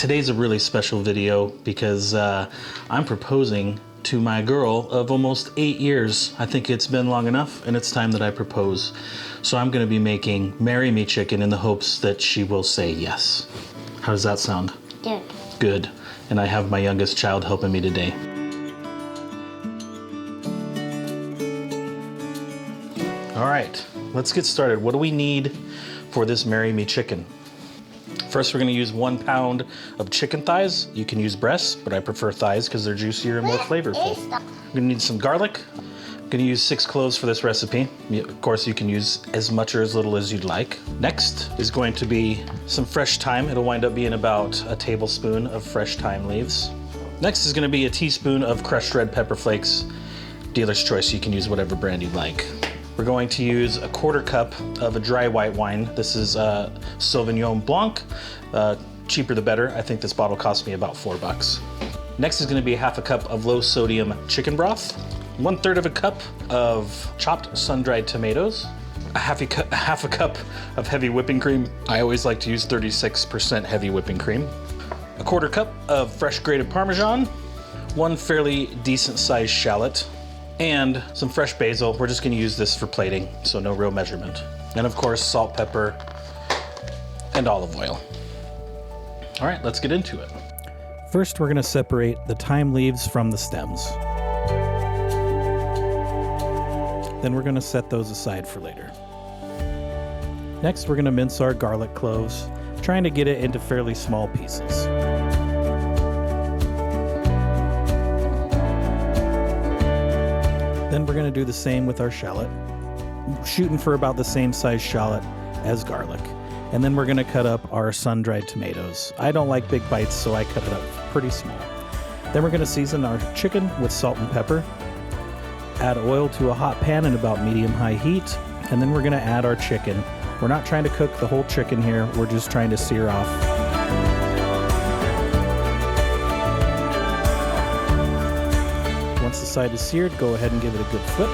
Today's a really special video because I'm proposing to my girl of almost 8 years. I think it's been long enough and it's time that I propose. So I'm gonna be making Marry Me chicken in the hopes that she will say yes. How does that sound? Good. Good. And I have my youngest child helping me today. All right, let's get started. What do we need for this Marry Me chicken? First, we're gonna use 1 pound of chicken thighs. You can use breasts, but I prefer thighs because they're juicier and more flavorful. We're gonna need some garlic. I'm gonna use 6 cloves for this recipe. Of course, you can use as much or as little as you'd like. Next is going to be some fresh thyme. It'll wind up being about a tablespoon of fresh thyme leaves. Next is gonna be a teaspoon of crushed red pepper flakes. Dealer's choice, you can use whatever brand you'd like. We're going to use a 1/4 cup of a dry white wine. This is Sauvignon Blanc. Cheaper the better. I think this bottle cost me about $4. Next is gonna be 1/2 cup of low sodium chicken broth. 1/3 cup of chopped sun-dried tomatoes. Half a cup of heavy whipping cream. I always like to use 36% heavy whipping cream. 1/4 cup of fresh grated Parmesan. 1 fairly decent sized shallot. And some fresh basil. We're just gonna use this for plating, so no real measurement. And of course, salt, pepper, and olive oil. All right, let's get into it. First, we're gonna separate the thyme leaves from the stems. Then we're gonna set those aside for later. Next, we're gonna mince our garlic cloves, trying to get it into fairly small pieces. Then we're gonna do the same with our shallot, shooting for about the same size shallot as garlic. And then we're gonna cut up our sun-dried tomatoes. I don't like big bites, so I cut it up pretty small. Then we're gonna season our chicken with salt and pepper, add oil to a hot pan at about medium-high heat, and then we're gonna add our chicken. We're not trying to cook the whole chicken here, we're just trying to sear off. Once the side is seared, go ahead and give it a good flip.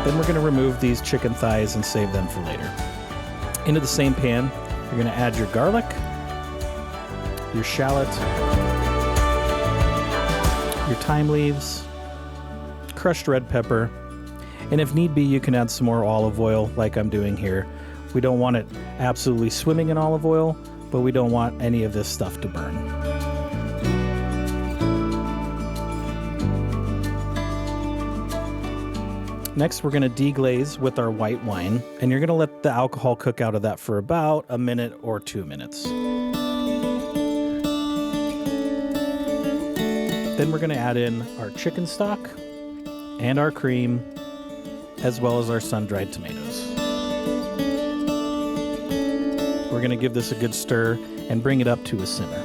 Then we're going to remove these chicken thighs and save them for later. Into the same pan, you're going to add your garlic, your shallot, your thyme leaves, crushed red pepper, and if need be, you can add some more olive oil like I'm doing here. We don't want it absolutely swimming in olive oil, but we don't want any of this stuff to burn. Next, we're gonna deglaze with our white wine, and you're gonna let the alcohol cook out of that for about 1 minute or 2 minutes. Then we're gonna add in our chicken stock and our cream, as well as our sun-dried tomatoes. We're gonna give this a good stir and bring it up to a simmer.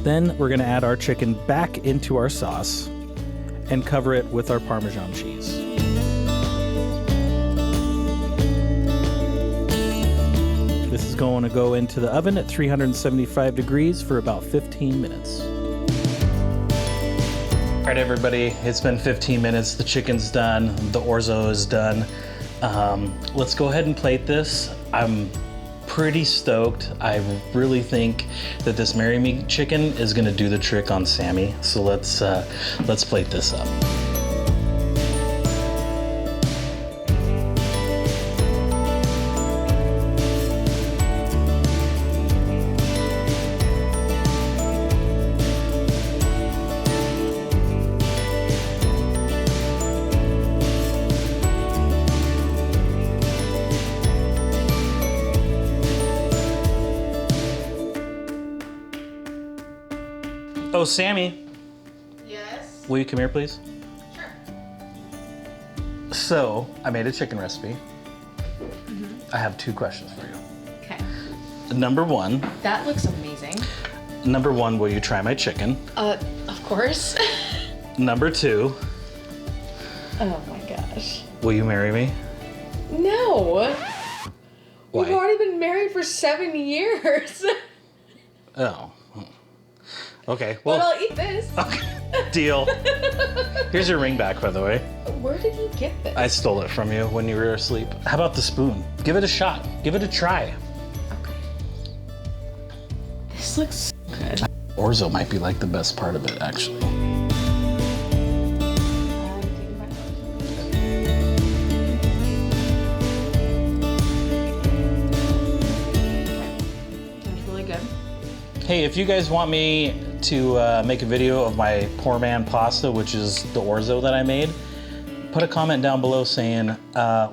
Then we're gonna add our chicken back into our sauce and cover it with our Parmesan cheese. This is going to go into the oven at 375 degrees for about 15 minutes. All right, everybody, it's been 15 minutes. The chicken's done, the orzo is done. Let's go ahead and plate this. I'm pretty stoked. I really think that this Marry Me chicken is gonna do the trick on Sammy. So let's plate this up. Oh, Sammy. Yes? Will you come here, please? Sure. So, I made a chicken recipe. I have 2 questions for you. Okay. Number 1. That looks amazing. Number 1, will you try my chicken? Of course. Number 2, Oh my gosh. will you marry me? No. Why? We've already been married for 7 years. Oh. Okay, But well, I'll eat this. deal. Here's your ring back, by the way. Where did you get this? I stole it from you when you were asleep. How about the spoon? Give it a shot. Give it a try. Okay. This looks so good. Orzo might be like the best part of it, actually. It's really good. Hey, if you guys want me to make a video of my poor man pasta, which is the orzo that I made, put a comment down below saying,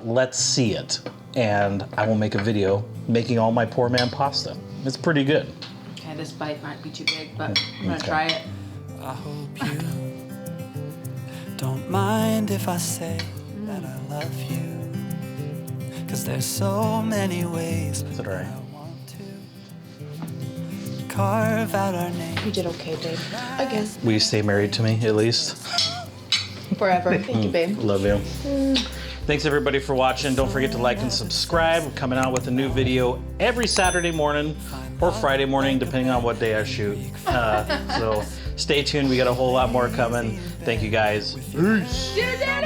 let's see it. And I will make a video making all my poor man pasta. It's pretty good. Okay, this bite might be too big, but I'm gonna Okay. try it. I hope you don't mind if I say that I love you. Cause there's so many ways Is it all right? I want to carve out our name. You did okay, babe. I guess. Will you stay married to me, at least? Forever. Thank you, babe. Love you. Thanks everybody for watching. Don't forget to like and subscribe. We're coming out with a new video every Saturday morning or Friday morning, depending on what day I shoot. So stay tuned. We got a whole lot more coming. Thank you guys. Peace. Dear Dad!